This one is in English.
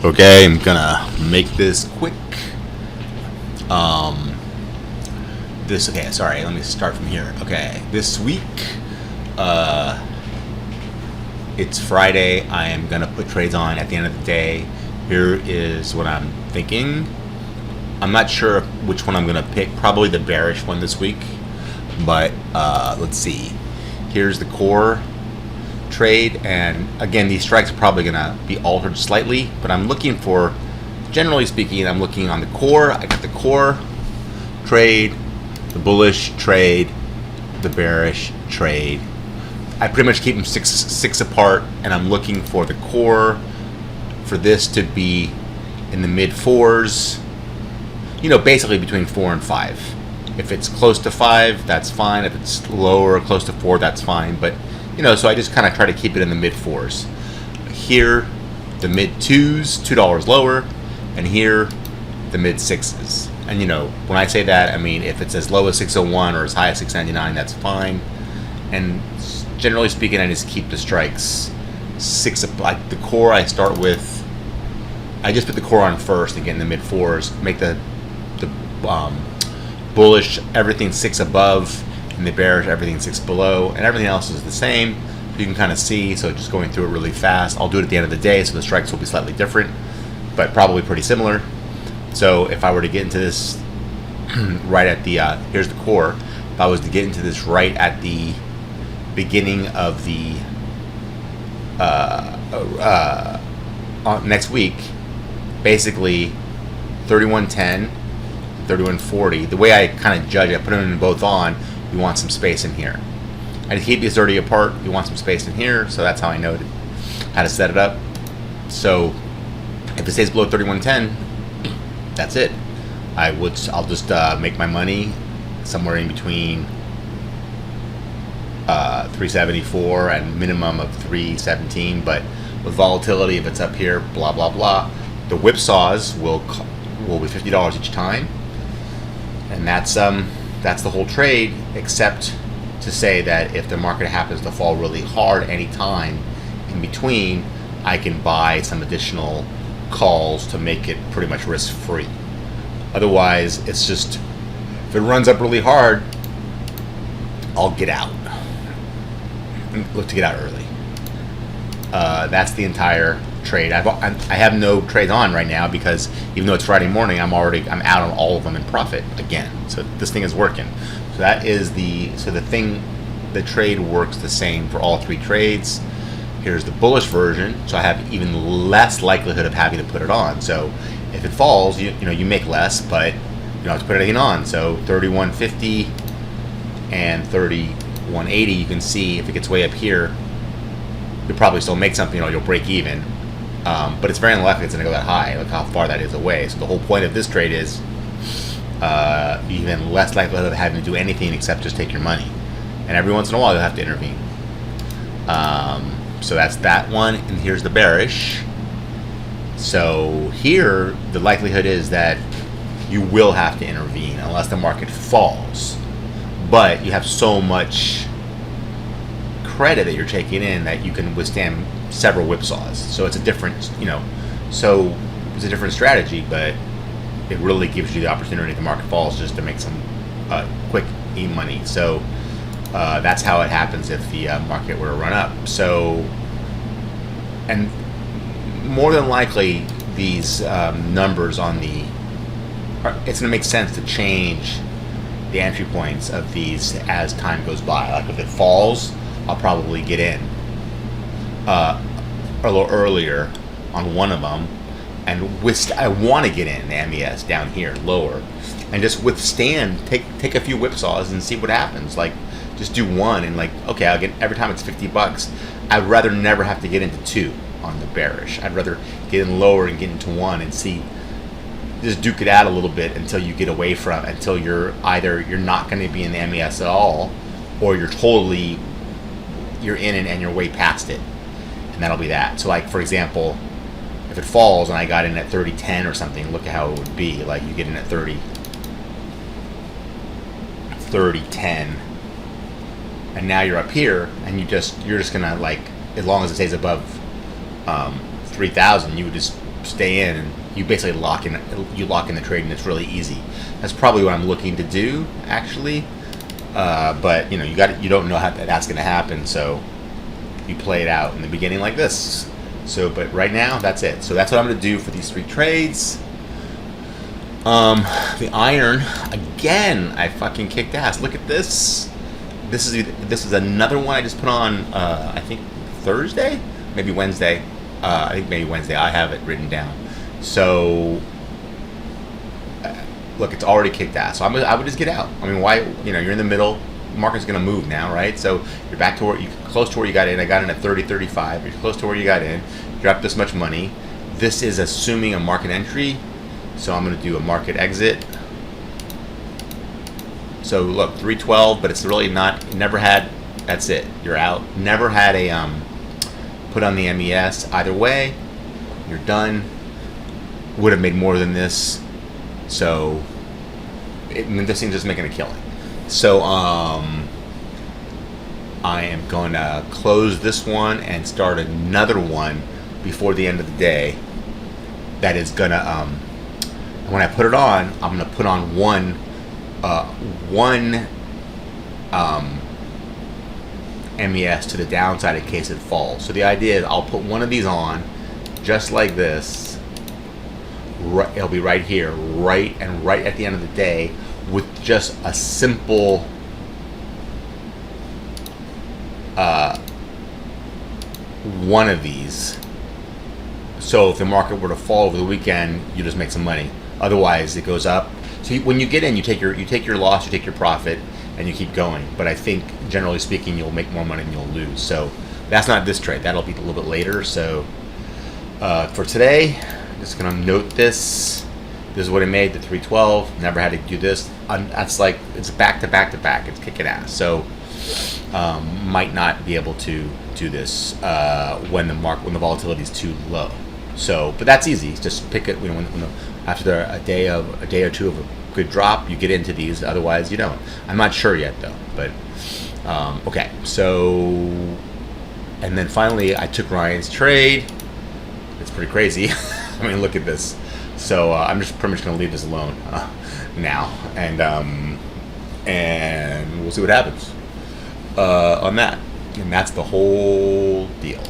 Okay, I'm gonna make this quick. Um, okay, sorry, let me start from here. Okay, this week, it's Friday. I am gonna put trades on at the end of the day. Here is what I'm thinking. I'm not sure which one I'm gonna pick. Probably the bearish one this week, but let's see. Here's the core trade, and again, these strikes are probably gonna be altered slightly, but I'm looking for, generally speaking, I'm looking on the core. I got the core trade, the bullish trade, the bearish trade. I pretty much keep them six apart, and I'm looking for the core for this to be in the mid fours, basically between 4 and 5. If it's close to 5, that's fine. If it's lower or close to 4, that's fine. But so I just kind of try to keep it in the mid fours. Here, the mid twos, $2 lower, and here, the mid sixes. And when I say that, I mean if it's as low as 601 or as high as 699, that's fine. And generally speaking, I just keep the strikes like the core. I start with, I just put the core on first, again the mid fours, make the bullish everything 6 above, and the bearish everything 6 below, and everything else is the same. You can kind of see, so just going through it really fast. I'll do it at the end of the day, so the strikes will be slightly different, but probably pretty similar. So if I were to get into this right at the here's the core. If I was to get into this right at the beginning of the next week, basically 3110, 3140. The way I kind of judge it, I put them both on. You want some space in here. And to keep these 30 apart, you want some space in here. So that's how I know how to set it up. So if it stays below 3110, that's it. I'll just make my money somewhere in between 374 and minimum of 317. But with volatility, if it's up here, blah blah blah, the whipsaws will be $50 each time, and that's the whole trade. Except to say that if the market happens to fall really hard anytime in between, I can buy some additional calls to make it pretty much risk free. Otherwise, it's just, if it runs up really hard, I'll get out. Look to get out early. That's the entire trade. I have no trades on right now because even though it's Friday morning, I'm out on all of them in profit again. So this thing is working. So that is the trade works the same for all 3 trades. Here's the bullish version, so I have even less likelihood of having to put it on. So if it falls, you make less, but you don't have to put anything on. So 3150 and 3180, you can see if it gets way up here, you'll probably still make something, you'll break even. But it's very unlikely it's going to go that high. Look how far that is away. So the whole point of this trade is even less likelihood of having to do anything except just take your money. And every once in a while, you'll have to intervene. So that's that one. And here's the bearish. So here, the likelihood is that you will have to intervene unless the market falls. But you have so much credit that you're taking in that you can withstand several whipsaws. So it's a different, so it's a different strategy, but it really gives you the opportunity if the market falls just to make some quick money. So that's how it happens if the market were to run up. So, and more than likely, these numbers on it's going to make sense to change the entry points of these as time goes by. Like if it falls, I'll probably get in a little earlier on one of them, and I want to get in the MES down here lower, and just withstand, take a few whipsaws and see what happens. Like just do one, and okay, I'll get, every time it's $50. I'd rather never have to get into 2 on the bearish. I'd rather get in lower and get into 1 and see, just duke it out a little bit until you get away from, until you're not going to be in the MES at all, or you're in it and you're way past it, and that'll be that. So like for example, if it falls and I got in at 30.10 or something, look at how it would be. Like you get in at 30.10, and now you're up here, and you're just gonna, like, as long as it stays above 3,000, you would just stay in. You basically lock in the trade, and it's really easy. That's probably what I'm looking to do, actually. But you don't know how that's going to happen, so you play it out in the beginning like this. So, but right now that's it. So that's what I'm going to do for these 3 trades. The iron again. I fucking kicked ass. Look at this. This is another one I just put on. I think Thursday, maybe Wednesday. I think maybe Wednesday. I have it written down. So look, it's already kicked ass. So I would just get out. I mean, why? You're in the middle. The market's going to move now, right? So you're back to close to where you got in. I got in at 30.35. You're close to where you got in. Dropped this much money. This is assuming a market entry. So I'm going to do a market exit. So look, 312, but it's really not. It never had. That's it. You're out. Never had a put on the MES. Either way, you're done. Would have made more than this. So this thing's just making a killing. So I am going to close this one and start another one before the end of the day. That is gonna when I put it on, I'm gonna put on one MES to the downside in case it falls. So the idea is I'll put one of these on just like this. Right, it'll be right here, right at the end of the day, with just a simple one of these. So if the market were to fall over the weekend, you just make some money. Otherwise, it goes up. So when you get in, you take your loss, you take your profit, and you keep going. But I think, generally speaking, you'll make more money than you'll lose. So that's not this trade. That'll be a little bit later. So for today, just gonna note this. This is what I made, the 312. Never had to do this. That's like, it's back to back to back. It's kicking ass. So might not be able to do this when the volatility is too low. So, but that's easy. Just pick it. After a day or two of a good drop, you get into these. Otherwise, you don't. I'm not sure yet though. But okay. So, and then finally, I took Ryan's trade. It's pretty crazy. I mean, look at this. So I'm just pretty much going to leave this alone now, and we'll see what happens on that. And that's the whole deal.